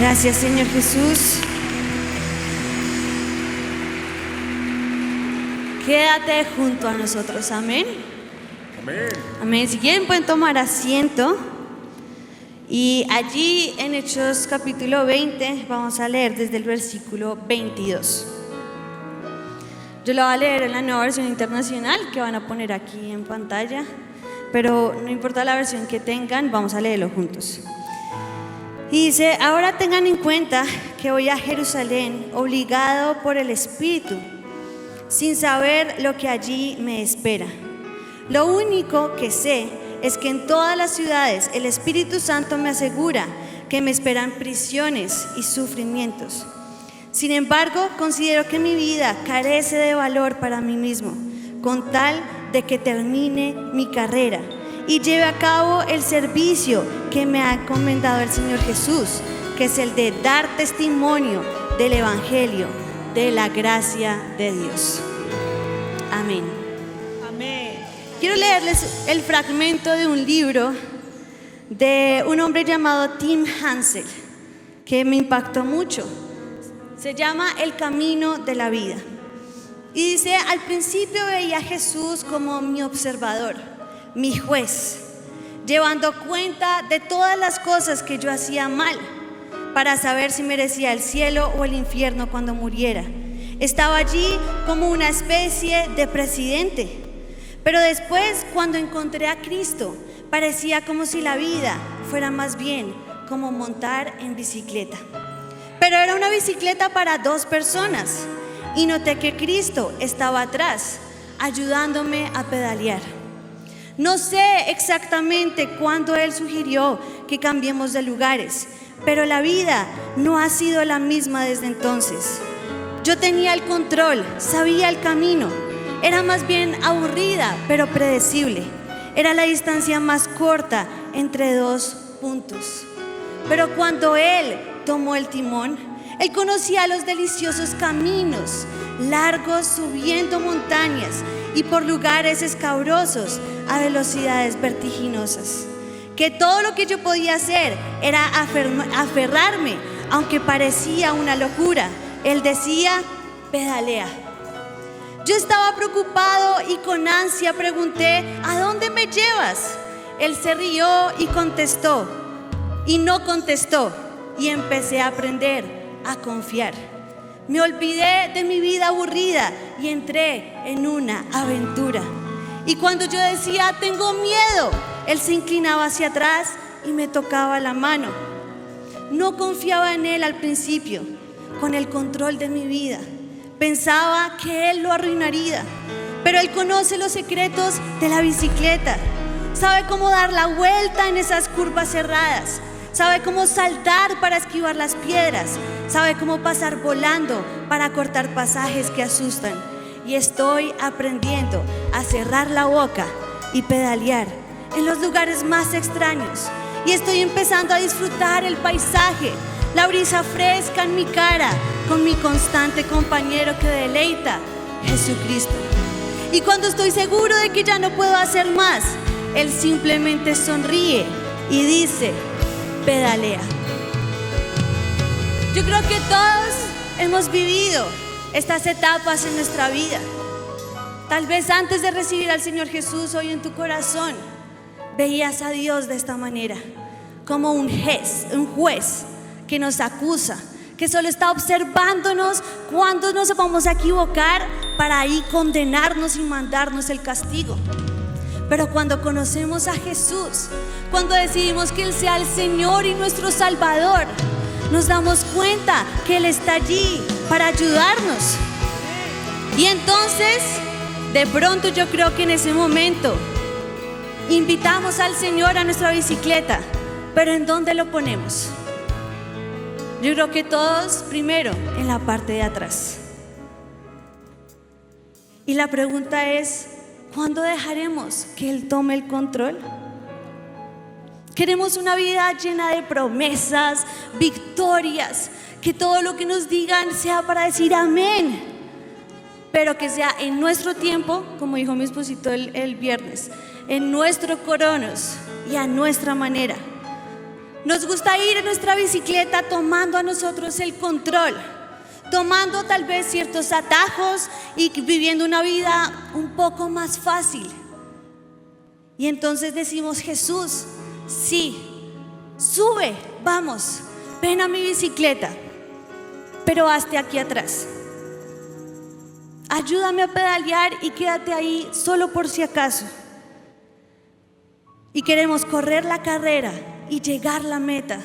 Gracias, Señor Jesús. Quédate junto a nosotros, amén. Amén. Amén. Si quieren pueden tomar asiento. Y allí en Hechos capítulo 20 vamos a leer desde el versículo 22. Yo lo voy a leer en la nueva versión internacional que van a poner aquí en pantalla, pero no importa la versión que tengan, vamos a leerlo juntos. Y dice: ahora tengan en cuenta que voy a Jerusalén obligado por el Espíritu, sin saber lo que allí me espera. Lo único que sé es que en todas las ciudades el Espíritu Santo me asegura que me esperan prisiones y sufrimientos. Sin embargo, considero que mi vida carece de valor para mí mismo, con tal de que termine mi carrera y lleve a cabo el servicio que me ha encomendado el Señor Jesús, que es el de dar testimonio del Evangelio, de la gracia de Dios. Amén. Amén. Quiero leerles el fragmento de un libro de un hombre llamado Tim Hansel, que me impactó mucho. Se llama El Camino de la Vida. Y dice: al principio veía a Jesús como mi observador, mi juez, llevando cuenta de todas las cosas que yo hacía mal, para saber si merecía el cielo o el infierno cuando muriera. Estaba allí como una especie de presidente. Pero después, cuando encontré a Cristo, parecía como si la vida fuera más bien como montar en bicicleta. Pero era una bicicleta para dos personas, y noté que Cristo estaba atrás, ayudándome a pedalear. No sé exactamente cuándo Él sugirió que cambiemos de lugares, pero la vida no ha sido la misma desde entonces. Yo tenía el control, sabía el camino. Era más bien aburrida, pero predecible. Era la distancia más corta entre dos puntos. Pero cuando Él tomó el timón, Él conocía los deliciosos caminos, largos subiendo montañas y por lugares escabrosos a velocidades vertiginosas. Que todo lo que yo podía hacer era aferrarme, aunque parecía una locura. Él decía: pedalea. Yo estaba preocupado y con ansia pregunté: ¿a dónde me llevas? Él se rió y contestó, y no contestó, y empecé a aprender a confiar. Me olvidé de mi vida aburrida y entré en una aventura. Y cuando yo decía: tengo miedo, Él se inclinaba hacia atrás y me tocaba la mano. No confiaba en Él al principio, con el control de mi vida. Pensaba que Él lo arruinaría, pero Él conoce los secretos de la bicicleta. Sabe cómo dar la vuelta en esas curvas cerradas. Sabe cómo saltar para esquivar las piedras. Sabe cómo pasar volando para cortar pasajes que asustan. Y estoy aprendiendo a cerrar la boca y pedalear en los lugares más extraños. Y estoy empezando a disfrutar el paisaje, la brisa fresca en mi cara, con mi constante compañero que deleita, Jesucristo. Y cuando estoy seguro de que ya no puedo hacer más, Él simplemente sonríe y dice: pedalea. Yo creo que todos hemos vivido estas etapas en nuestra vida. Tal vez antes de recibir al Señor Jesús, hoy en tu corazón veías a Dios de esta manera, como un juez que nos acusa, que solo está observándonos cuando nos vamos a equivocar para ahí condenarnos y mandarnos el castigo. Pero cuando conocemos a Jesús, cuando decidimos que Él sea el Señor y nuestro Salvador, nos damos cuenta que Él está allí para ayudarnos. Y entonces, de pronto yo creo que en ese momento invitamos al Señor a nuestra bicicleta, pero ¿en dónde lo ponemos? Yo creo que todos primero en la parte de atrás. Y la pregunta es: ¿cuándo dejaremos que Él tome el control? Queremos una vida llena de promesas, victorias, que todo lo que nos digan sea para decir amén, pero que sea en nuestro tiempo, como dijo mi esposito el viernes, en nuestro cronos y a nuestra manera. Nos gusta ir en nuestra bicicleta tomando a nosotros el control, tomando tal vez ciertos atajos y viviendo una vida un poco más fácil. Y entonces decimos: Jesús, sí, sube, vamos, ven a mi bicicleta, pero hazte aquí atrás. Ayúdame a pedalear y quédate ahí solo por si acaso. Y queremos correr la carrera y llegar a la meta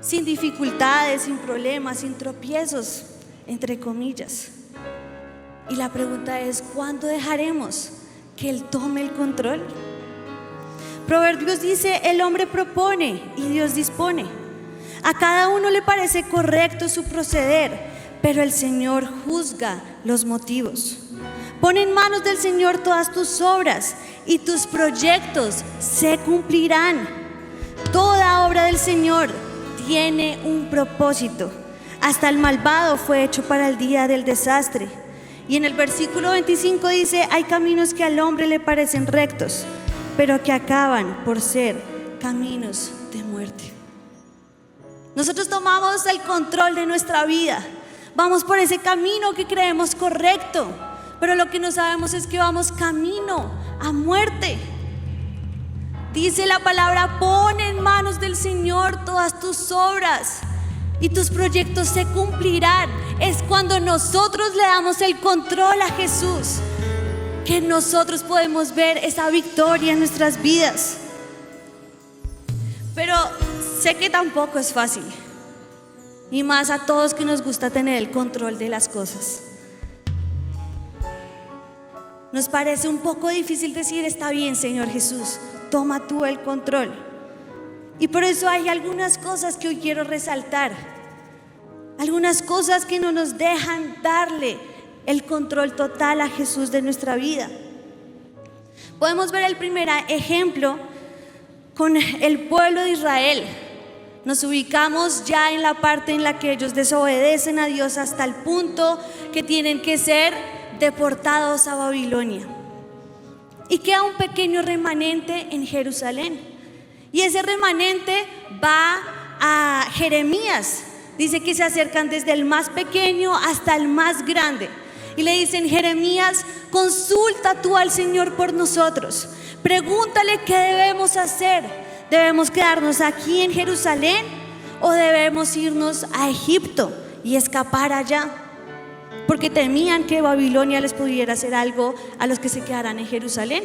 sin dificultades, sin problemas, sin tropiezos, entre comillas. Y la pregunta es: ¿cuándo dejaremos que Él tome el control? Proverbios dice: el hombre propone y Dios dispone. A cada uno le parece correcto su proceder, pero el Señor juzga los motivos. Pon en manos del Señor todas tus obras y tus proyectos se cumplirán. Toda obra del Señor tiene un propósito. Hasta el malvado fue hecho para el día del desastre. Y en el versículo 25 dice: hay caminos que al hombre le parecen rectos, pero que acaban por ser caminos de muerte. Nosotros tomamos el control de nuestra vida, vamos por ese camino que creemos correcto, pero lo que no sabemos es que vamos camino a muerte. Dice la palabra: pon en manos del Señor todas tus obras y tus proyectos se cumplirán. Es cuando nosotros le damos el control a Jesús que nosotros podemos ver esa victoria en nuestras vidas. Pero sé que tampoco es fácil, y más a todos que nos gusta tener el control de las cosas. Nos parece un poco difícil decir: está bien, Señor Jesús, toma tú el control. Y por eso hay algunas cosas que hoy quiero resaltar, algunas cosas que no nos dejan darle el control total a Jesús de nuestra vida. Podemos ver el primer ejemplo con el pueblo de Israel. Nos ubicamos ya en la parte en la que ellos desobedecen a Dios hasta el punto que tienen que ser deportados a Babilonia. Y queda un pequeño remanente en Jerusalén. Y ese remanente va a Jeremías. Dice que se acercan desde el más pequeño hasta el más grande. Y le dicen: Jeremías, consulta tú al Señor por nosotros. Pregúntale qué debemos hacer. ¿Debemos quedarnos aquí en Jerusalén o debemos irnos a Egipto y escapar allá? Porque temían que Babilonia les pudiera hacer algo a los que se quedaran en Jerusalén.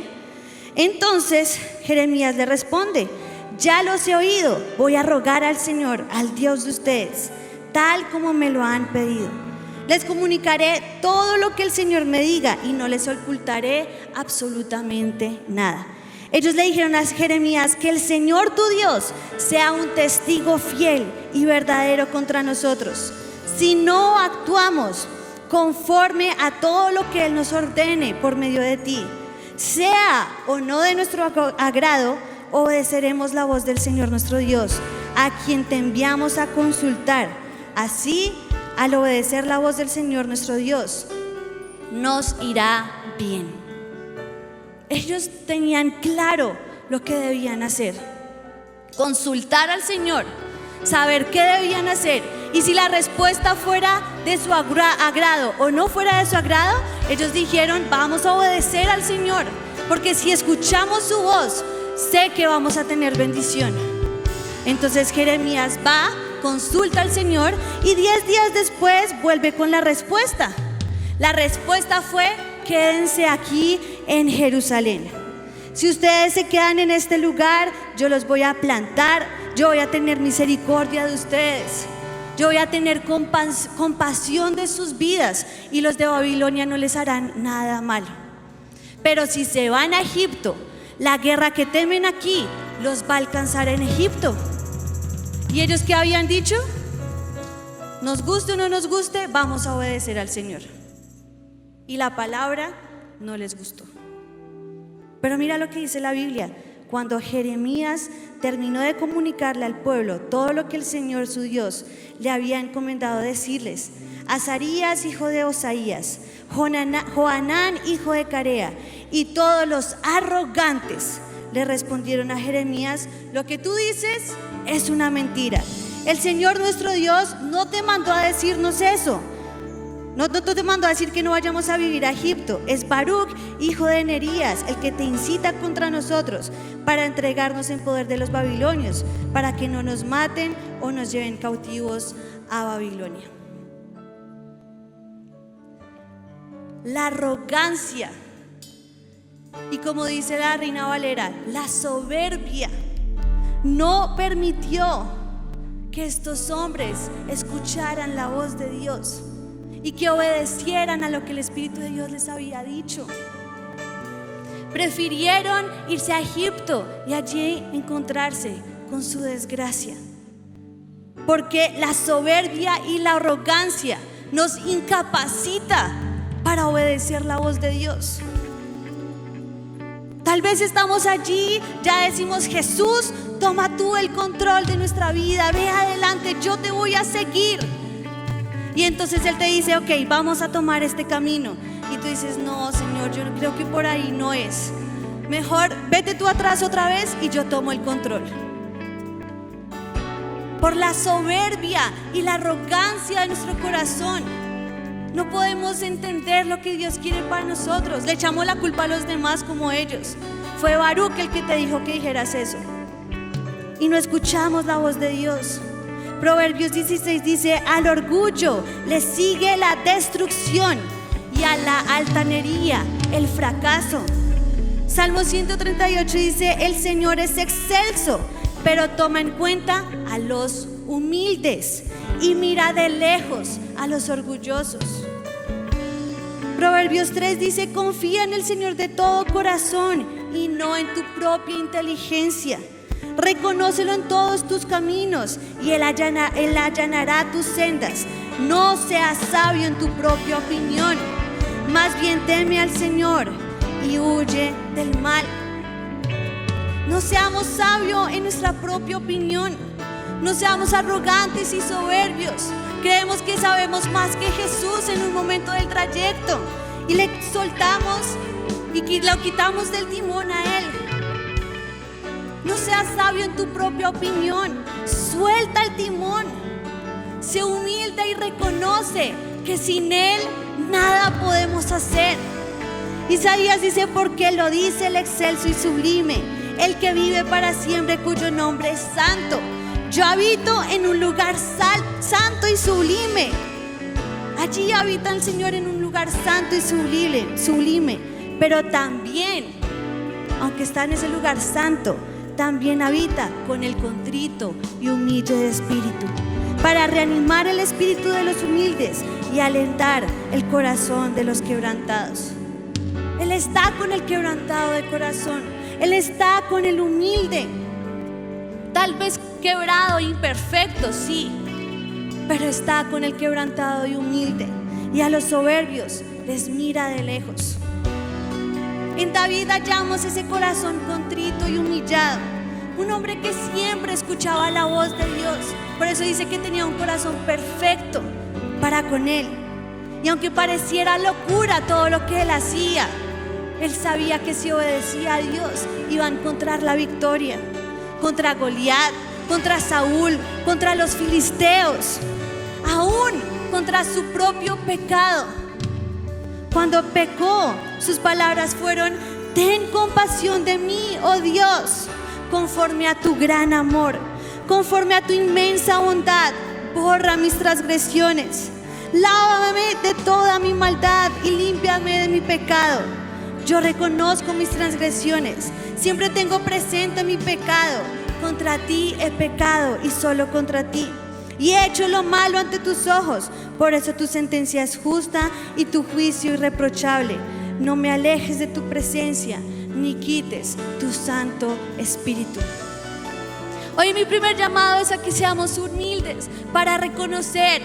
Entonces Jeremías le responde: ya los he oído, voy a rogar al Señor, al Dios de ustedes, tal como me lo han pedido. Les comunicaré todo lo que el Señor me diga y no les ocultaré absolutamente nada. Ellos le dijeron a Jeremías: que el Señor tu Dios sea un testigo fiel y verdadero contra nosotros. Si no actuamos conforme a todo lo que Él nos ordene por medio de ti, sea o no de nuestro agrado, obedeceremos la voz del Señor nuestro Dios, a quien te enviamos a consultar. Así, al obedecer la voz del Señor nuestro Dios, nos irá bien. Ellos tenían claro lo que debían hacer: consultar al Señor, saber qué debían hacer. Y si la respuesta fuera de su agrado o no fuera de su agrado, ellos dijeron: vamos a obedecer al Señor, porque si escuchamos su voz, sé que vamos a tener bendición. Entonces Jeremías va, consulta al Señor y 10 días después vuelve con la respuesta. La respuesta fue: quédense aquí en Jerusalén. Si ustedes se quedan en este lugar, yo los voy a plantar, yo voy a tener misericordia de ustedes, yo voy a tener compasión de sus vidas y los de Babilonia no les harán nada malo. Pero si se van a Egipto, la guerra que temen aquí los va a alcanzar en Egipto. ¿Y ellos qué habían dicho? Nos guste o no nos guste, vamos a obedecer al Señor. Y la palabra no les gustó. Pero mira lo que dice la Biblia: cuando Jeremías terminó de comunicarle al pueblo todo lo que el Señor su Dios le había encomendado decirles, Azarías hijo de Osaías, Johanán hijo de Carea y todos los arrogantes le respondieron a Jeremías: lo que tú dices es una mentira. El Señor nuestro Dios no te mandó a decirnos eso. No te mandó a decir que no vayamos a vivir a Egipto. Es Baruc, hijo de Nerías, el que te incita contra nosotros para entregarnos en poder de los babilonios, para que no nos maten o nos lleven cautivos a Babilonia. La arrogancia, y como dice la Reina Valera, la soberbia, no permitió que estos hombres escucharan la voz de Dios y que obedecieran a lo que el Espíritu de Dios les había dicho. Prefirieron irse a Egipto y allí encontrarse con su desgracia, porque la soberbia y la arrogancia nos incapacita para obedecer la voz de Dios. Tal vez estamos allí, ya decimos: Jesús, toma tú el control de nuestra vida, ve adelante, yo te voy a seguir. Y entonces Él te dice: ok, vamos a tomar este camino. Y tú dices: no, Señor, yo creo que por ahí no es. Mejor vete tú atrás otra vez y yo tomo el control. Por la soberbia y la arrogancia de nuestro corazón, no podemos entender lo que Dios quiere para nosotros. Le echamos la culpa a los demás como ellos. Fue Baruc el que te dijo que dijeras eso, y no escuchamos la voz de Dios. Proverbios 16 dice: al orgullo le sigue la destrucción y a la altanería el fracaso. Salmo 138 dice: el Señor es excelso, pero toma en cuenta a los humildes y mira de lejos a los orgullosos. Proverbios 3 dice: confía en el Señor de todo corazón y no en tu propia inteligencia. Reconócelo en todos tus caminos y Él allanará tus sendas. No seas sabio en tu propia opinión, más bien teme al Señor y huye del mal. No seamos sabios en nuestra propia opinión. No seamos arrogantes y soberbios. Creemos que sabemos más que Jesús en un momento del trayecto y le soltamos y lo quitamos del timón a Él. No seas sabio en tu propia opinión. Suelta el timón. Sé humilde y reconoce que sin Él nada podemos hacer. Isaías dice: porque lo dice el excelso y sublime, el que vive para siempre, cuyo nombre es santo. Yo habito en un lugar santo y sublime. Allí habita el Señor en un lugar santo y sublime. Pero también, aunque está en ese lugar santo, también habita con el contrito y humilde de espíritu, para reanimar el espíritu de los humildes y alentar el corazón de los quebrantados. Él está con el quebrantado de corazón. Él está con el humilde. Tal vez quebrado e imperfecto, sí, pero está con el quebrantado y humilde. Y a los soberbios les mira de lejos. En David hallamos ese corazón contrito y humillado, un hombre que siempre escuchaba la voz de Dios. Por eso dice que tenía un corazón perfecto para con Él. Y aunque pareciera locura todo lo que él hacía, él sabía que si obedecía a Dios iba a encontrar la victoria contra Goliat, contra Saúl, contra los filisteos, aún contra su propio pecado. Cuando pecó, sus palabras fueron: ten compasión de mí, oh Dios, conforme a tu gran amor, conforme a tu inmensa bondad, borra mis transgresiones, lávame de toda mi maldad y límpiame de mi pecado. Yo reconozco mis transgresiones, siempre tengo presente mi pecado. Contra ti he pecado y solo contra ti, y he hecho lo malo ante tus ojos. Por eso tu sentencia es justa y tu juicio irreprochable. No me alejes de tu presencia, ni quites tu Santo Espíritu. Hoy mi primer llamado es a que seamos humildes para reconocer,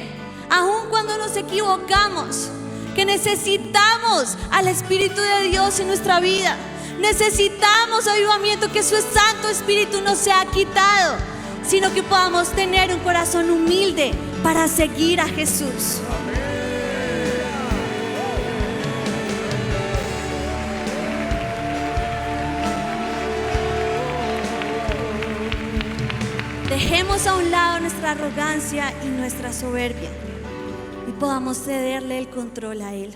aun cuando nos equivocamos, que necesitamos al Espíritu de Dios en nuestra vida. Necesitamos avivamiento, que su Santo Espíritu no sea quitado, sino que podamos tener un corazón humilde para seguir a Jesús. dejemos a un lado nuestra arrogancia y nuestra soberbia y podamos cederle el control a Él.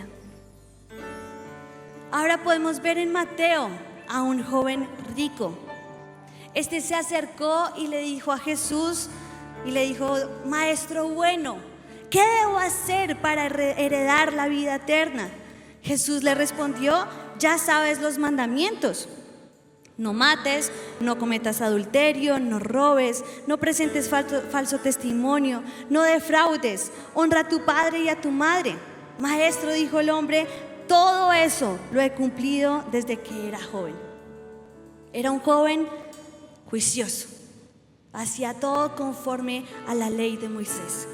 Ahora podemos ver en Mateo a un joven rico. Este se acercó y le dijo a Jesús y le dijo: Maestro bueno, ¿qué debo hacer para heredar la vida eterna? Jesús le respondió: ya sabes los mandamientos. No mates, no cometas adulterio, no robes, no presentes falso testimonio, no defraudes, honra a tu padre y a tu madre. Maestro, dijo el hombre, todo eso lo he cumplido desde que era joven. Era un joven juicioso, hacía todo conforme a la ley de Moisés.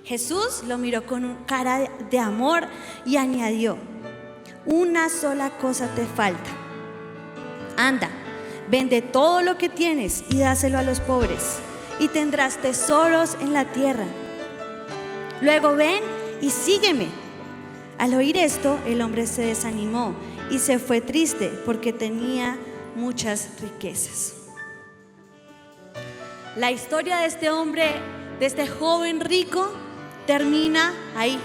Jesús lo miró con cara de amor y añadió: una sola cosa te falta. Anda, vende todo lo que tienes y dáselo a los pobres, y tendrás tesoros en la tierra. Luego ven y sígueme. Al oír esto, el hombre se desanimó y se fue triste porque tenía muchas riquezas. La historia de este hombre, de este joven rico, termina ahí.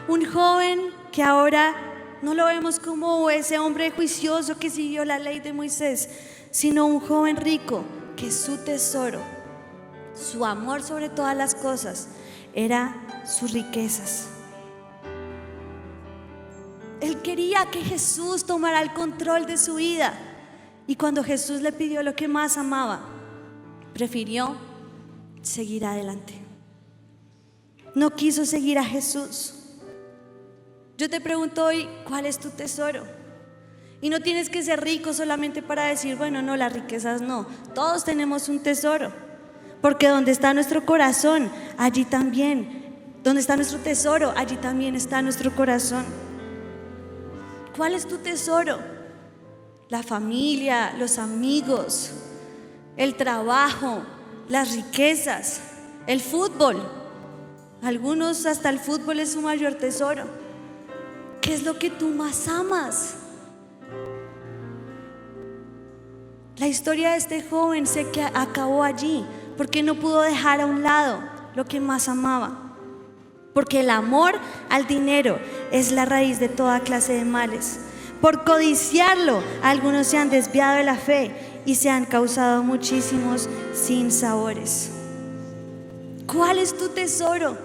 Un joven que ahora no lo vemos como ese hombre juicioso que siguió la ley de Moisés, sino un joven rico que su tesoro, su amor sobre todas las cosas, era sus riquezas. Él quería que Jesús tomara el control de su vida, y cuando Jesús le pidió lo que más amaba, prefirió seguir adelante. No quiso seguir a Jesús. Yo te pregunto hoy, ¿cuál es tu tesoro? Y no tienes que ser rico solamente para decir, bueno, no, las riquezas no. Todos tenemos un tesoro, porque donde está nuestro corazón, allí también, donde está nuestro tesoro, allí también está nuestro corazón. ¿Cuál es tu tesoro? La familia, los amigos, el trabajo, las riquezas, el fútbol. Algunos hasta el fútbol es su mayor tesoro. ¿Qué es lo que tú más amas? La historia de este joven sé que acabó allí porque no pudo dejar a un lado lo que más amaba. Porque el amor al dinero es la raíz de toda clase de males. Por codiciarlo, algunos se han desviado de la fe y se han causado muchísimos sinsabores. ¿Cuál es tu tesoro?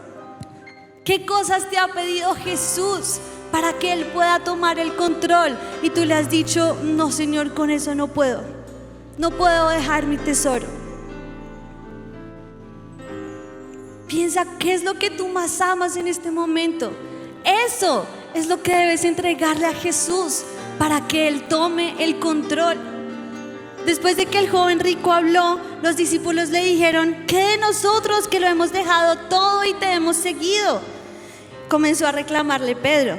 ¿Qué cosas te ha pedido Jesús para que Él pueda tomar el control? Y tú le has dicho, no, Señor, con eso no puedo. No puedo dejar mi tesoro. Piensa, ¿qué es lo que tú más amas en este momento? Eso es lo que debes entregarle a Jesús para que Él tome el control. Después de que el joven rico habló, los discípulos le dijeron, ¿qué de nosotros que lo hemos dejado todo y te hemos seguido? Comenzó a reclamarle Pedro.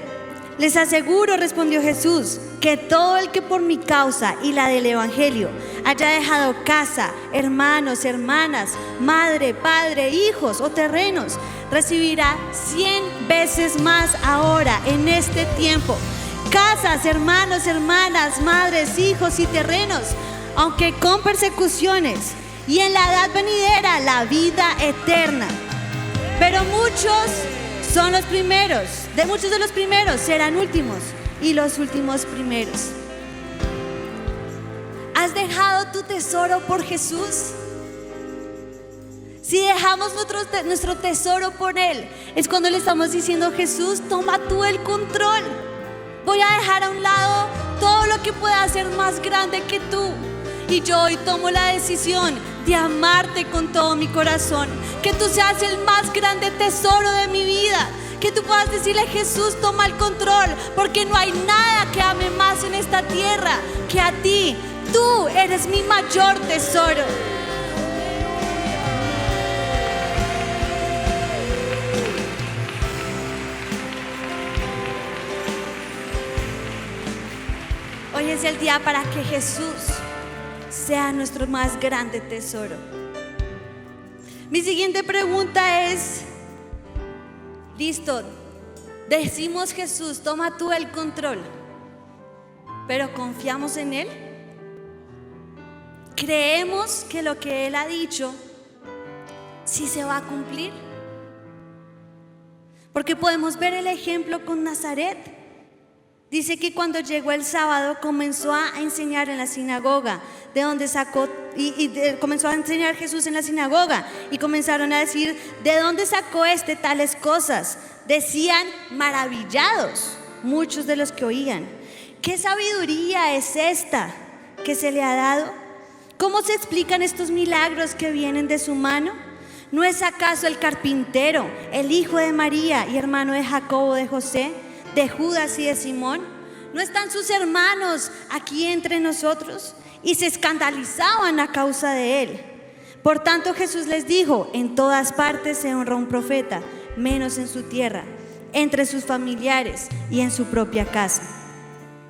Les aseguro, respondió Jesús, que todo el que por mi causa y la del evangelio haya dejado casa, hermanos, hermanas, madre, padre, hijos o terrenos, recibirá 100 veces más ahora en este tiempo. Casas, hermanos, hermanas, madres, hijos y terrenos, aunque con persecuciones, y en la edad venidera la vida eterna. Pero muchos son los primeros, de muchos de los primeros serán últimos, y los últimos primeros. ¿Has dejado tu tesoro por Jesús? Si dejamos nuestro tesoro por Él, es cuando le estamos diciendo, Jesús, toma tú el control. Voy a dejar a un lado todo lo que pueda ser más grande que tú. Y yo hoy tomo la decisión de amarte con todo mi corazón. Que tú seas el más grande tesoro de mi vida. Que tú puedas decirle, Jesús, toma el control, porque no hay nada que ame más en esta tierra que a ti. Tú eres mi mayor tesoro. Hoy es el día para que Jesús sea nuestro más grande tesoro. Mi siguiente pregunta es, listo, decimos Jesús, toma tú el control, pero ¿confiamos en Él? ¿Creemos que lo que Él ha dicho sí se va a cumplir? Porque podemos ver el ejemplo con Nazaret. Dice que cuando llegó el sábado comenzó a enseñar en la sinagoga, de donde sacó, comenzó a enseñar Jesús en la sinagoga, y comenzaron a decir: ¿de dónde sacó tales cosas? Decían maravillados muchos de los que oían. ¿Qué sabiduría es esta que se le ha dado? ¿Cómo se explican estos milagros que vienen de su mano? ¿No es acaso el carpintero, el hijo de María y hermano de Jacobo, de José, de Judas y de Simón? ¿No están sus hermanos aquí entre nosotros? Y se escandalizaban a causa de él. Por tanto Jesús les dijo: en todas partes se honra un profeta, menos en su tierra, entre sus familiares y en su propia casa.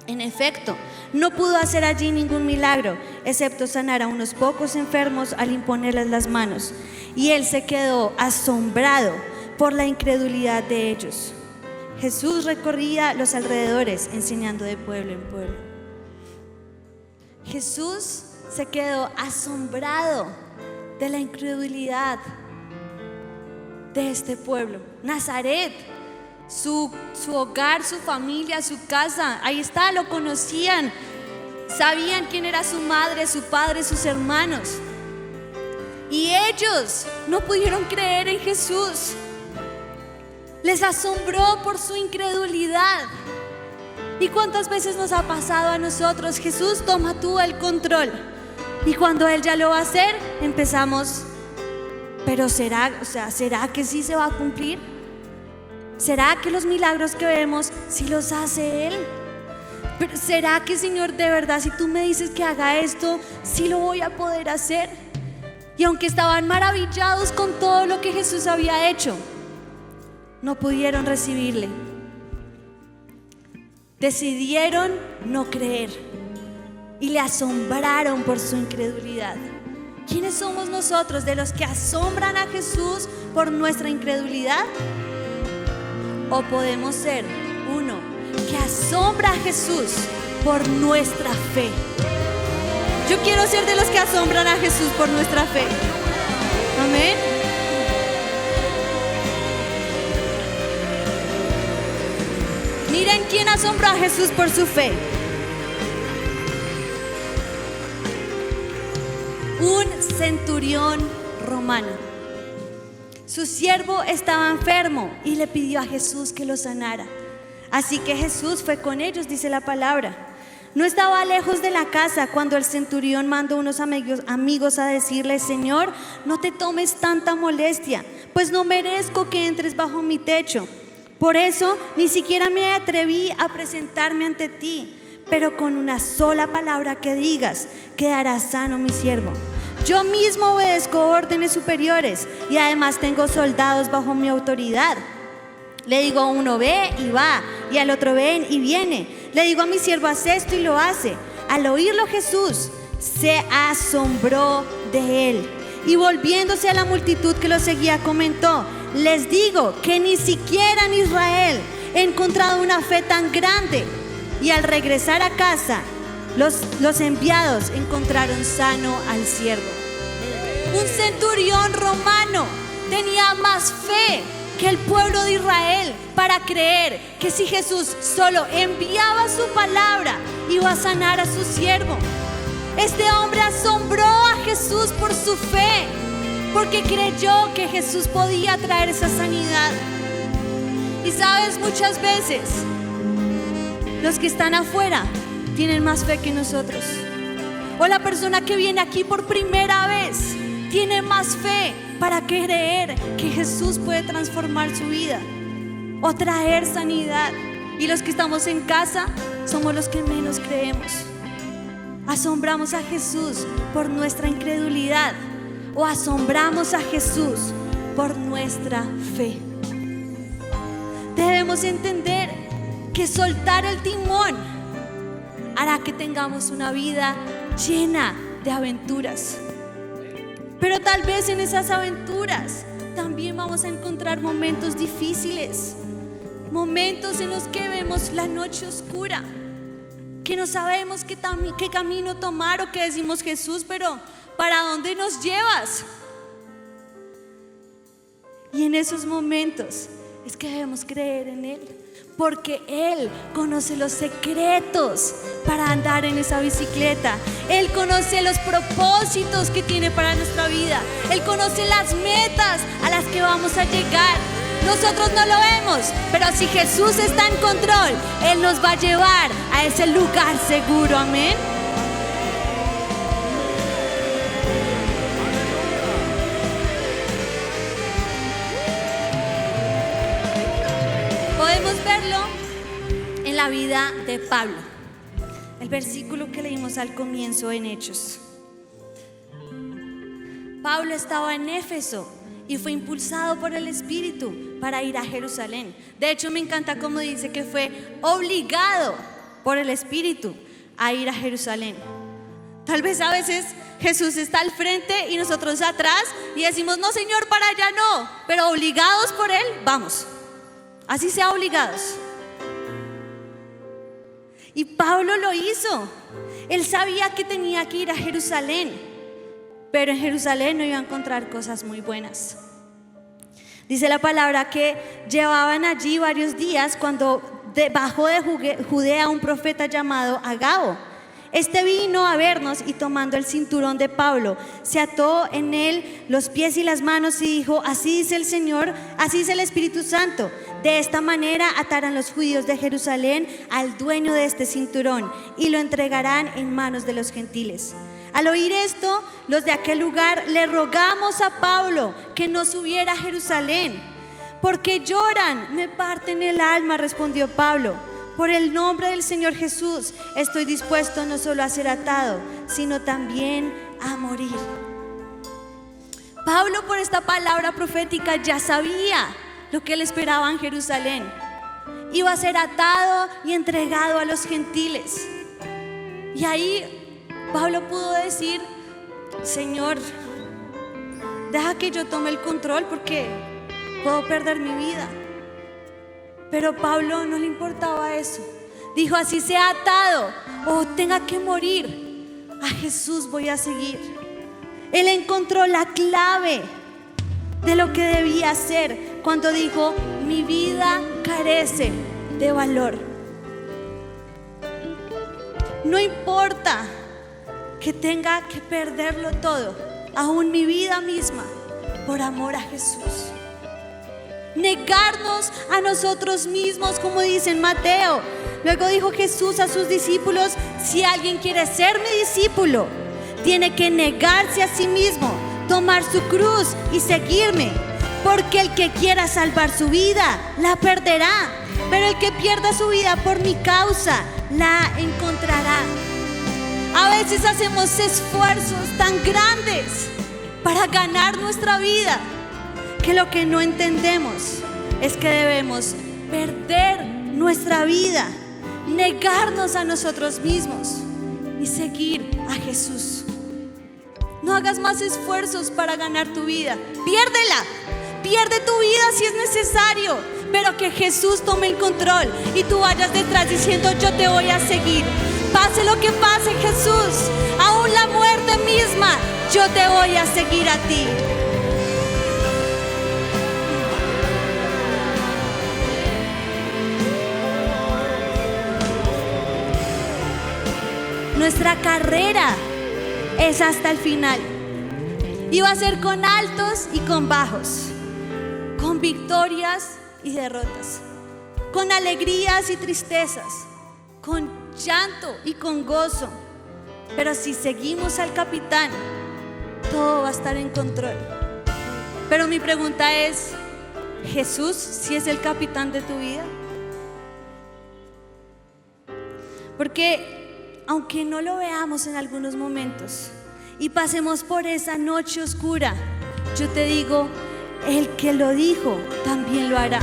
En efecto, no pudo hacer allí ningún milagro, excepto sanar a unos pocos enfermos al imponerles las manos. Y él se quedó asombrado por la incredulidad de ellos. Jesús recorría los alrededores, enseñando de pueblo en pueblo. Jesús se quedó asombrado de la incredulidad de este pueblo. Nazaret, su hogar, su familia, su casa, ahí está, lo conocían, sabían quién era su madre, su padre, sus hermanos. Y ellos no pudieron creer en Jesús. Les asombró por su incredulidad. ¿Y cuántas veces nos ha pasado a nosotros? Jesús, toma tú el control. Y cuando Él ya lo va a hacer, empezamos: pero ¿será que sí se va a cumplir? ¿Será que los milagros que vemos sí los hace Él? ¿Pero será que, Señor, de verdad, si tú me dices que haga esto, sí lo voy a poder hacer? Y aunque estaban maravillados con todo lo que Jesús había hecho, no pudieron recibirle. Decidieron no creer y le asombraron por su incredulidad. ¿Quiénes somos nosotros, de los que asombran a Jesús por nuestra incredulidad? ¿O podemos ser uno que asombra a Jesús por nuestra fe? Yo quiero ser de los que asombran a Jesús por nuestra fe. Amén. Miren quién asombró a Jesús por su fe. Un centurión romano. Su siervo estaba enfermo y le pidió a Jesús que lo sanara. Así que Jesús fue con ellos, dice la palabra. No estaba lejos de la casa cuando el centurión mandó unos amigos a decirle: Señor, no te tomes tanta molestia, pues no merezco que entres bajo mi techo. Por eso ni siquiera me atreví a presentarme ante ti, pero con una sola palabra que digas, quedará sano mi siervo. Yo mismo obedezco órdenes superiores y además tengo soldados bajo mi autoridad. Le digo a uno: ve, y va, y al otro: ven, y viene. Le digo a mi siervo: haz esto, y lo hace. Al oírlo, Jesús se asombró de él, y volviéndose a la multitud que lo seguía, comentó: les digo que ni siquiera en Israel he encontrado una fe tan grande. Y al regresar a casa, los enviados encontraron sano al siervo. Un centurión romano tenía más fe que el pueblo de Israel para creer que si Jesús solo enviaba su palabra, iba a sanar a su siervo. Este hombre asombró a Jesús por su fe, porque creyó que Jesús podía traer esa sanidad. Y sabes, muchas veces los que están afuera tienen más fe que nosotros. O la persona que viene aquí por primera vez tiene más fe para creer que Jesús puede transformar su vida o traer sanidad. Y los que estamos en casa somos los que menos creemos. Asombramos a Jesús por nuestra incredulidad o asombramos a Jesús por nuestra fe. Debemos entender que soltar el timón hará que tengamos una vida llena de aventuras. Pero tal vez en esas aventuras también vamos a encontrar momentos difíciles, momentos en los que vemos la noche oscura. que no sabemos qué camino tomar, o que decimos: Jesús, pero ¿para dónde nos llevas? Y en esos momentos es que debemos creer en Él, porque Él conoce los secretos para andar en esa bicicleta. Él conoce los propósitos que tiene para nuestra vida. Él conoce las metas a las que vamos a llegar. Nosotros no lo vemos, pero si Jesús está en control, Él nos va a llevar a ese lugar seguro. Amén. Podemos verlo en la vida de Pablo. El versículo que leímos al comienzo en Hechos. Pablo estaba en Éfeso y fue impulsado por el Espíritu para ir a Jerusalén. De hecho, me encanta cómo dice que fue obligado por el Espíritu a ir a Jerusalén. Tal vez a veces Jesús está al frente y nosotros atrás y decimos: no, Señor, para allá no, pero obligados por Él, vamos. Así sea, obligados. Y Pablo lo hizo. Él sabía que tenía que ir a Jerusalén, pero en Jerusalén no iba a encontrar cosas muy buenas. Dice la palabra que llevaban allí varios días cuando bajó de Judea un profeta llamado Agabo. Este vino a vernos y, tomando el cinturón de Pablo, se ató en él los pies y las manos y dijo: así dice el Señor, así dice el Espíritu Santo, de esta manera atarán los judíos de Jerusalén al dueño de este cinturón y lo entregarán en manos de los gentiles. Al oír esto, los de aquel lugar le rogamos a Pablo que no subiera a Jerusalén. ¿Por qué lloran? Me parten el alma, respondió Pablo. Por el nombre del Señor Jesús estoy dispuesto no solo a ser atado, sino también a morir. Pablo, por esta palabra profética, ya sabía lo que le esperaba en Jerusalén. Iba a ser atado y entregado a los gentiles. Y ahí Pablo pudo decir: Señor, deja que yo tome el control porque puedo perder mi vida. Pero Pablo no le importaba eso. Dijo: así sea atado o tenga que morir, a Jesús voy a seguir. Él encontró la clave de lo que debía hacer cuando dijo: mi vida carece de valor. No importa que tenga que perderlo todo, aún mi vida misma, por amor a Jesús. Negarnos a nosotros mismos, como dice en Mateo. Luego dijo Jesús a sus discípulos: si alguien quiere ser mi discípulo, tiene que negarse a sí mismo, tomar su cruz y seguirme. Porque el que quiera salvar su vida, la perderá. Pero el que pierda su vida por mi causa, la encontrará. A veces hacemos esfuerzos tan grandes para ganar nuestra vida, que lo que no entendemos es que debemos perder nuestra vida, negarnos a nosotros mismos y seguir a Jesús. No hagas más esfuerzos para ganar tu vida. Piérdela, pierde tu vida si es necesario, pero que Jesús tome el control y tú vayas detrás diciendo: yo te voy a seguir. Pase lo que pase, Jesús, aún la muerte misma, yo te voy a seguir a ti. Nuestra carrera es hasta el final. Y va a ser con altos y con bajos, con victorias y derrotas, con alegrías y tristezas, con llanto y con gozo. Pero si seguimos al capitán, todo va a estar en control. Pero mi pregunta es: ¿Jesús sí es el capitán de tu vida? Porque aunque no lo veamos en algunos momentos y pasemos por esa noche oscura, yo te digo, el que lo dijo también lo hará.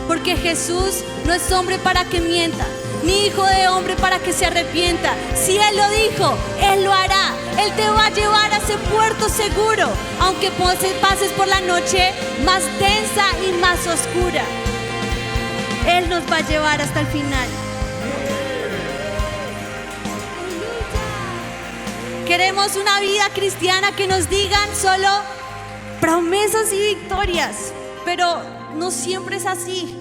Porque Jesús no es hombre para que mienta, ni hijo de hombre para que se arrepienta. Si Él lo dijo, Él lo hará. Él te va a llevar a ese puerto seguro, aunque pases por la noche más densa y más oscura. Él nos va a llevar hasta el final. Queremos una vida cristiana que nos digan solo promesas y victorias, pero no siempre es así.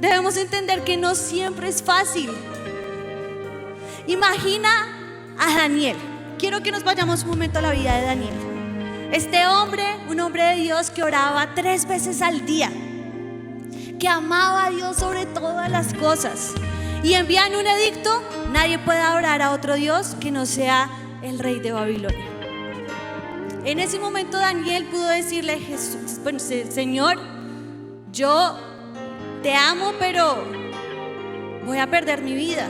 Debemos entender que no siempre es fácil. Imagina a Daniel. Quiero que nos vayamos un momento a la vida de Daniel. Este hombre, un hombre de Dios que oraba 3 veces al día, que amaba a Dios sobre todas las cosas, y envían un edicto: nadie puede adorar a otro Dios que no sea el rey de Babilonia. En ese momento Daniel pudo decirle a Jesús: bueno, Señor, yo te amo, pero voy a perder mi vida,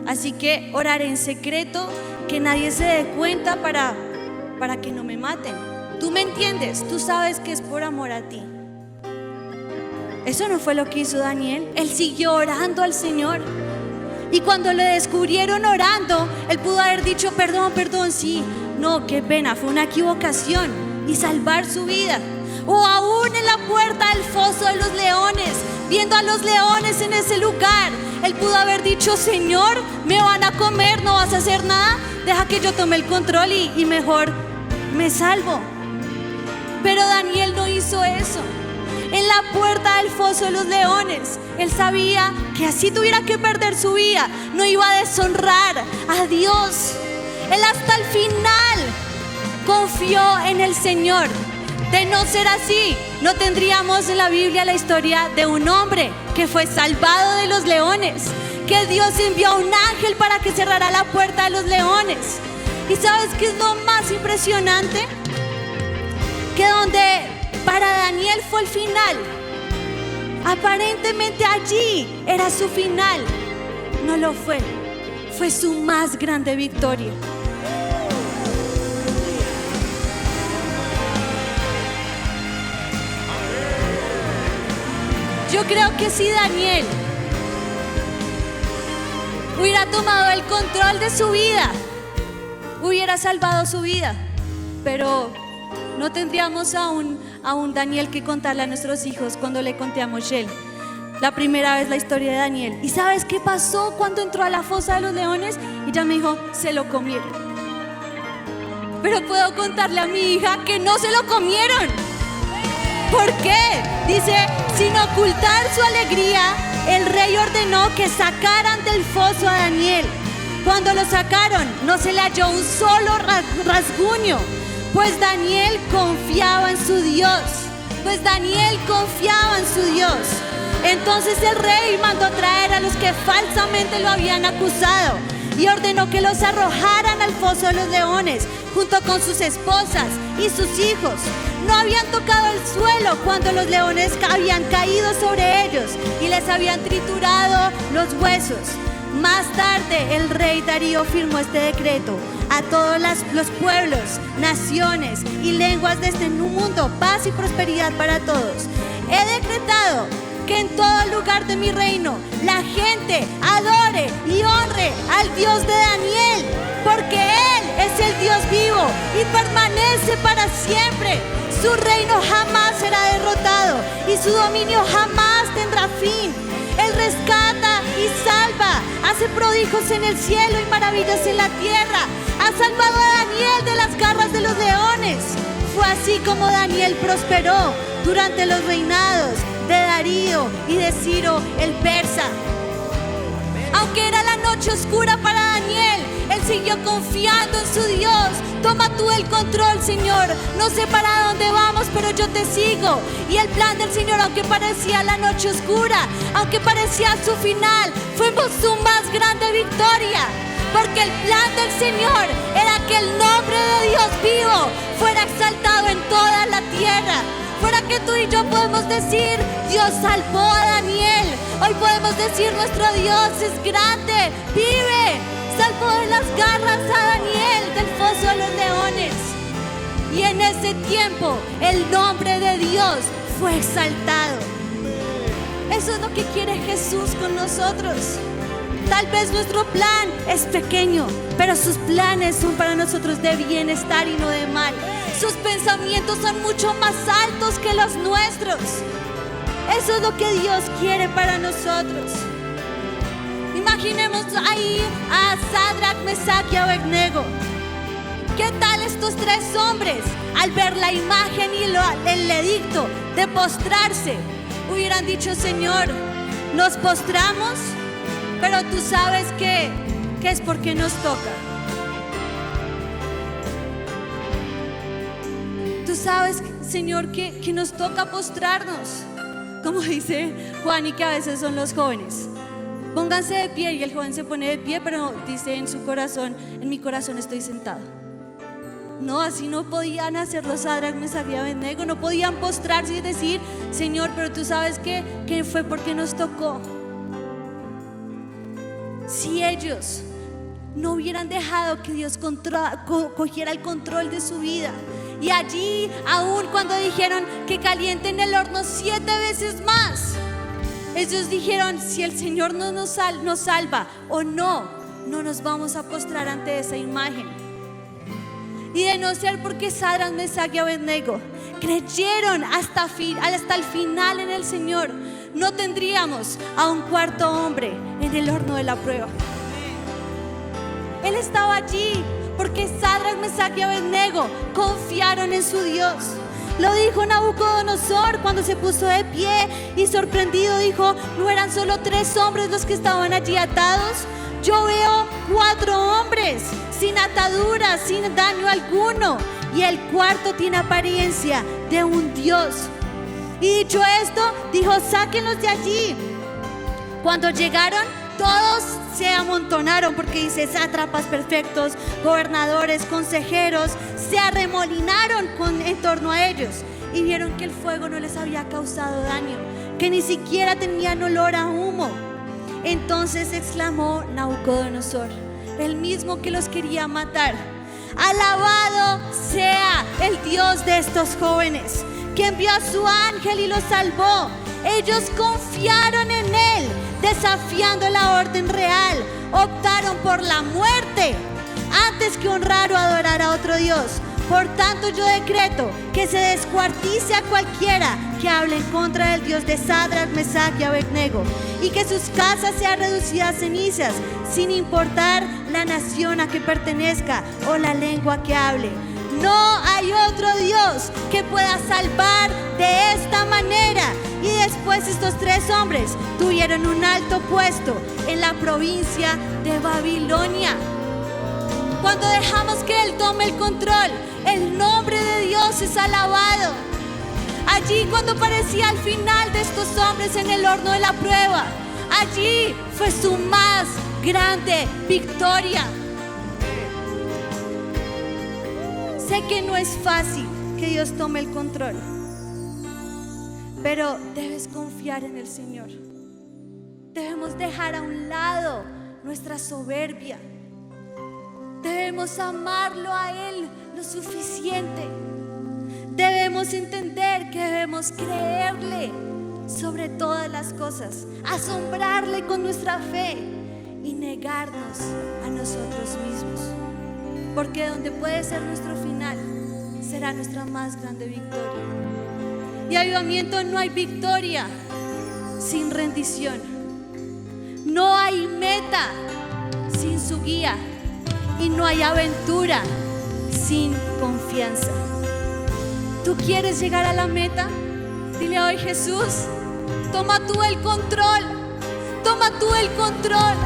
así que oraré en secreto, que nadie se dé cuenta para que no me maten. Tú me entiendes, tú sabes que es por amor a ti. Eso no fue lo que hizo Daniel. Él siguió orando al Señor. Y cuando le descubrieron orando, él pudo haber dicho: perdón, sí, no, qué pena, fue una equivocación, y salvar su vida. O aún en la puerta del foso de los leones, viendo a los leones en ese lugar, él pudo haber dicho: Señor, me van a comer, no vas a hacer nada, deja que yo tome el control y mejor me salvo. Pero Daniel no hizo eso. En la puerta del foso de los leones, él sabía que así tuviera que perder su vida, no iba a deshonrar a Dios. Él hasta el final confió en el Señor. De no ser así, no tendríamos en la Biblia la historia de un hombre que fue salvado de los leones, que Dios envió a un ángel para que cerrara la puerta de los leones. ¿Y sabes qué es lo más impresionante? Que donde para Daniel fue el final, aparentemente allí era su final, no lo fue. Fue su más grande victoria. Yo creo que si Daniel hubiera tomado el control de su vida, hubiera salvado su vida, pero no tendríamos a un Daniel que contarle a nuestros hijos cuando le conté a Moshel la primera vez la historia de Daniel. ¿Y sabes qué pasó cuando entró a la fosa de los leones? Y ella me dijo: se lo comieron. Pero puedo contarle a mi hija que no se lo comieron. ¿Por qué? Dice: sin ocultar su alegría, el rey ordenó que sacaran del foso a Daniel. Cuando lo sacaron, no se le halló un solo rasguño, pues Daniel confiaba en su Dios. Entonces el rey mandó traer a los que falsamente lo habían acusado y ordenó que los arrojaran al foso de los leones junto con sus esposas y sus hijos. No habían tocado el suelo cuando los leones habían caído sobre ellos y les habían triturado los huesos. Más tarde el rey Darío firmó este decreto: a todos los pueblos, naciones y lenguas de este mundo, paz y prosperidad para todos. He decretado que en todo lugar de mi reino la gente adore y honre al Dios de Daniel, porque Él es el Dios vivo y permanece para siempre. Su reino jamás será derrotado y su dominio jamás tendrá fin. Él rescata y salva, hace prodigios en el cielo y maravillas en la tierra. Ha salvado a Daniel de las garras de los leones. Fue así como Daniel prosperó durante los reinados de Darío y de Ciro el persa. Aunque era la noche oscura para Daniel, él siguió confiando en su Dios. Toma tú el control, Señor. No sé para dónde vamos, pero yo te sigo. Y el plan del Señor, aunque parecía la noche oscura, aunque parecía su final, fuimos su más grande victoria. Porque el plan del Señor era que el nombre de Dios vivo fuera exaltado en toda la tierra. Fuera que tú y yo podemos decir: Dios salvó a Daniel. Hoy podemos decir: nuestro Dios es grande, vive. Salvó de las garras a Daniel del foso de los leones. Y en ese tiempo el nombre de Dios fue exaltado. Eso es lo que quiere Jesús con nosotros. Tal vez nuestro plan es pequeño, pero sus planes son para nosotros de bienestar y no de mal. Sus pensamientos son mucho más altos que los nuestros. Eso es lo que Dios quiere para nosotros. Imaginemos ahí a Sadrach, Mesach y Abednego. ¿Qué tal estos tres hombres al ver la imagen y el edicto de postrarse? Hubieran dicho: Señor, nos postramos, pero tú sabes que es porque nos toca. Tú sabes, Señor, que nos toca postrarnos. Como dice Juan, y que a veces son los jóvenes: pónganse de pie, y el joven se pone de pie, pero dice en su corazón: en mi corazón estoy sentado. No, así no podían hacer los Sadrach, Mesach y Abednego. No podían postrarse y decir: Señor, pero tú sabes que fue porque nos tocó. Si ellos no hubieran dejado que Dios cogiera el control de su vida, y allí, aún cuando dijeron que calienten el horno 7 veces más, ellos dijeron: si el Señor no nos salva o no nos vamos a postrar ante esa imagen. Y de no ser porque Sadrach, Mesach y Abednego creyeron hasta el final en el Señor, no tendríamos a un cuarto hombre en el horno de la prueba. Él estaba allí porque Sadrach, Mesach y Abednego confiaron en su Dios. Lo dijo Nabucodonosor cuando se puso de pie y sorprendido dijo: no eran solo 3 hombres los que estaban allí atados. Yo veo 4 hombres sin ataduras, sin daño alguno, y el cuarto tiene apariencia de un Dios. Y dicho esto, dijo: sáquenlos de allí. Cuando llegaron, todos se amontonaron, porque dice: sátrapas perfectos, gobernadores, consejeros, se arremolinaron en torno a ellos, y vieron que el fuego no les había causado daño, que ni siquiera tenían olor a humo. Entonces exclamó Nabucodonosor, el mismo que los quería matar: alabado sea el Dios de estos jóvenes, que envió a su ángel y los salvó. Ellos confiaron en él, desafiando la orden real. Optaron por la muerte antes que honrar o adorar a otro Dios. Por tanto, yo decreto que se descuartice a cualquiera que hable en contra del Dios de Sadrach, Mesach y Abednego, y que sus casas sean reducidas a cenizas, sin importar la nación a que pertenezca o la lengua que hable. No hay otro Dios que pueda salvar de esta manera. Y después estos 3 hombres tuvieron un alto puesto en la provincia de Babilonia. Cuando dejamos que Él tome el control, el nombre de Dios es alabado. Allí, cuando parecía al final de estos hombres en el horno de la prueba, allí fue su más grande victoria. Sé que no es fácil que Dios tome el control, pero debes confiar en el Señor. Debemos dejar a un lado nuestra soberbia. Debemos amarlo a Él lo suficiente. Debemos entender que debemos creerle sobre todas las cosas, asombrarle con nuestra fe y negarnos a nosotros mismos. Porque donde puede ser nuestro final, será nuestra más grande victoria. Y avivamiento, no hay victoria sin rendición. No hay meta sin su guía. Y no hay aventura sin confianza. ¿Tú quieres llegar a la meta? Dile hoy: Jesús, toma tú el control. Toma tú el control.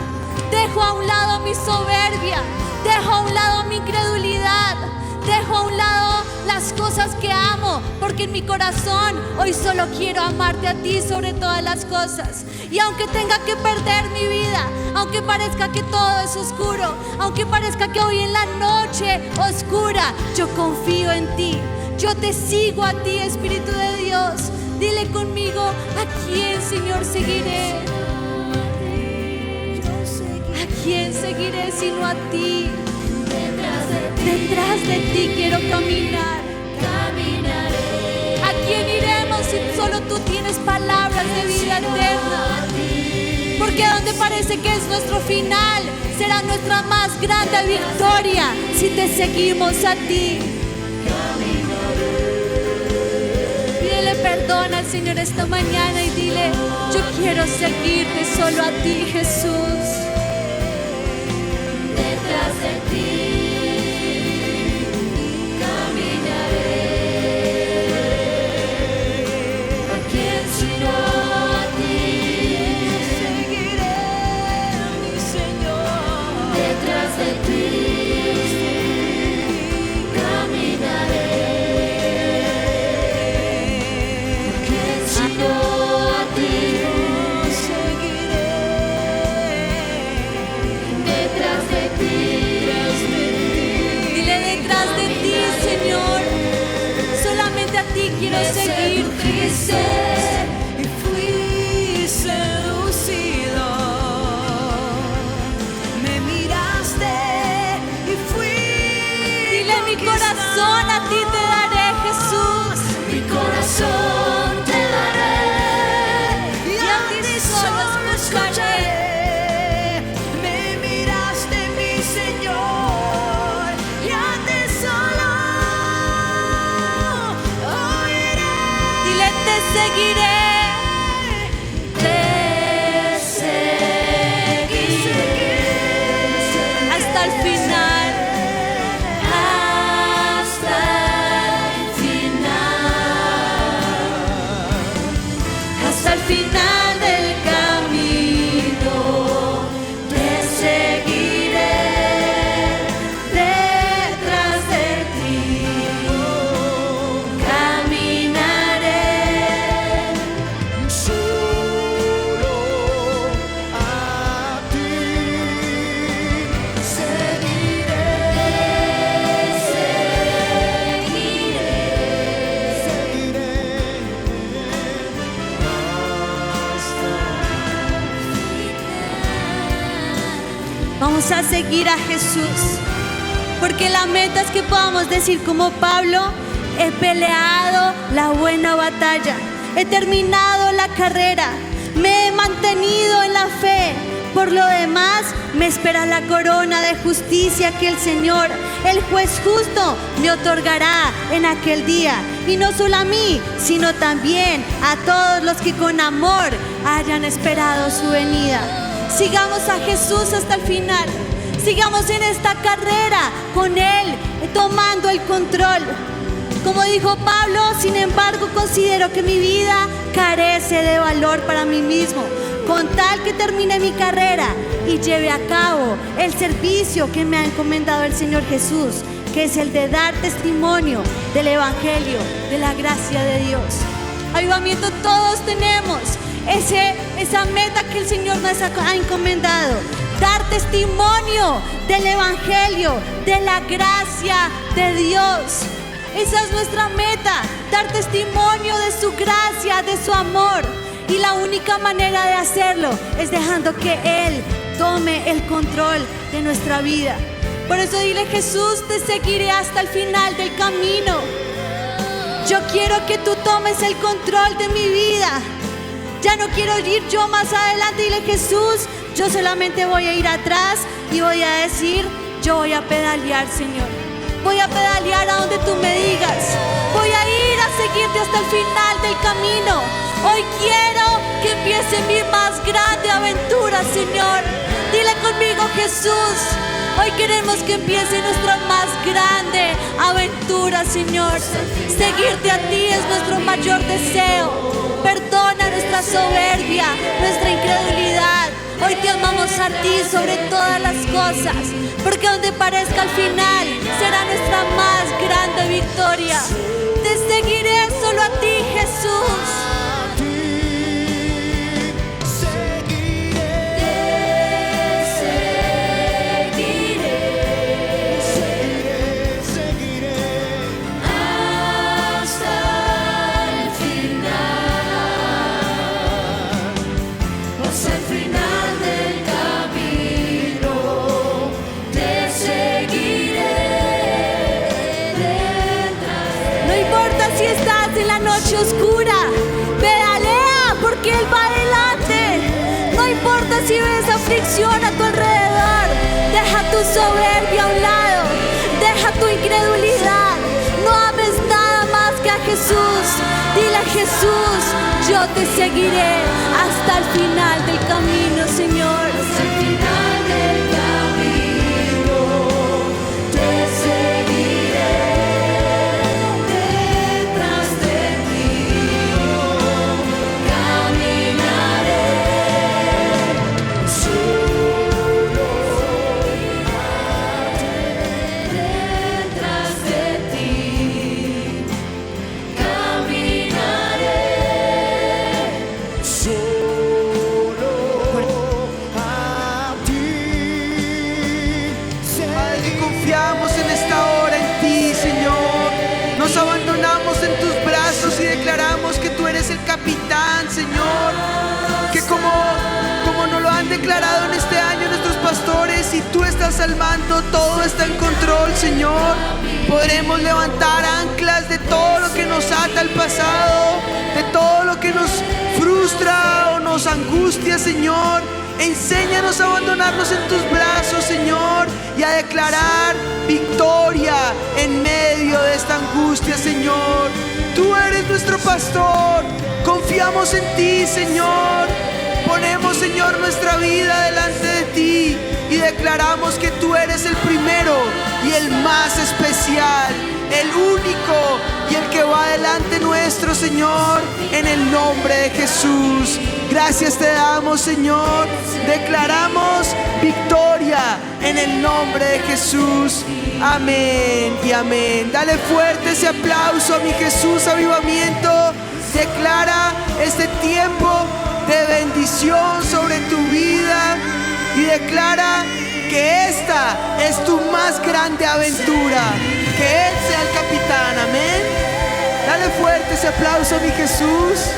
Dejo a un lado mi soberbia. Dejo a un lado mi incredulidad. Dejo a un lado las cosas que amo, porque en mi corazón hoy solo quiero amarte a ti sobre todas las cosas. Y aunque tenga que perder mi vida, aunque parezca que todo es oscuro, aunque parezca que hoy en la noche oscura, yo confío en ti. Yo te sigo a ti, Espíritu de Dios. Dile conmigo: ¿a quién, Señor, seguiré? ¿A quién seguiré sino a ti? Detrás de ti quiero caminar. ¿A quién iremos si solo tú tienes palabras de vida eterna? Porque donde parece que es nuestro final, será nuestra más grande victoria si te seguimos a ti. Pídele perdón al Señor esta mañana y dile: yo quiero seguirte solo a ti, Jesús. Detrás de ti quiero seguirte. Y fui seducido. Me miraste y fui. Dile: mi corazón a ti te daré, Jesús. Mi corazón te daré. Y a ti solo escucharé. Me miraste, mi Señor. Y a ti solo oiré. Dile: te seguiré. Te seguiré Hasta el final. hasta el final, hasta el final del camino. Te seguiré detrás de ti, caminaré. Solo a ti seguiré, Vamos a seguir a Jesús, porque la meta es que podamos decir como Pablo: he peleado la buena batalla, he terminado la carrera, me he mantenido en la fe. Por lo demás, me espera la corona de justicia que el Señor, el juez justo, me otorgará en aquel día. Y no solo a mí, sino también a todos los que con amor hayan esperado su venida. Sigamos a Jesús hasta el final. Sigamos en esta carrera con Él, tomando el control. Como dijo Pablo: sin embargo, considero que mi vida carece de valor para mí mismo, con tal que termine mi carrera y lleve a cabo el servicio que me ha encomendado el Señor Jesús, que es el de dar testimonio del Evangelio, de la gracia de Dios. Avivamiento, todos tenemos esa meta que el Señor nos ha encomendado: dar testimonio del Evangelio, de la gracia de Dios. Esa es nuestra meta, dar testimonio de su gracia, de su amor. Y la única manera de hacerlo es dejando que Él tome el control de nuestra vida. Por eso dile: Jesús, te seguiré hasta el final del camino. Yo quiero que tú tomes el control de mi vida. Ya no quiero ir yo más adelante. Dile: Jesús, yo solamente voy a ir atrás y voy a decir: yo voy a pedalear, Señor. Voy a pedalear a donde tú me digas. Voy a ir a seguirte hasta el final del camino. Hoy quiero que empiece mi más grande aventura, Señor. Dile conmigo: Jesús, hoy queremos que empiece nuestra más grande aventura, Señor. Seguirte a ti es nuestro mayor deseo. Perdona nuestra soberbia, nuestra incredulidad. Hoy te amamos a ti sobre todas las cosas, porque donde parezca al final será nuestra más grande victoria. Te seguiré solo a ti, Jesús. Noche oscura, pedalea porque Él va adelante. No importa si ves aflicción a tu alrededor, deja tu soberbia a un lado, deja tu incredulidad. No ames nada más que a Jesús. Dile a Jesús: yo te seguiré hasta el final del camino, Señor. Hasta el final del camino te seguiré. solo a al mando, todo está en control, Señor. Podremos levantar anclas de todo lo que nos ata al pasado, de todo lo que nos frustra o nos angustia, Señor. Enséñanos a abandonarnos en tus brazos, Señor, y a declarar victoria en medio de esta angustia, Señor. Tú eres nuestro pastor, confiamos en ti, Señor. Ponemos, Señor, nuestra vida delante de ti y declaramos que tú eres el primero y el más especial, el único y el que va delante nuestro, Señor, en el nombre de Jesús. Gracias te damos, Señor. Declaramos victoria en el nombre de Jesús. Amén y amén. Dale fuerte ese aplauso a mi Jesús Avivamiento. Declara este tiempo de bendición sobre tu vida y declara que esta es tu más grande aventura. Que Él sea el capitán. Amén. Dale fuerte ese aplauso a mi Jesús.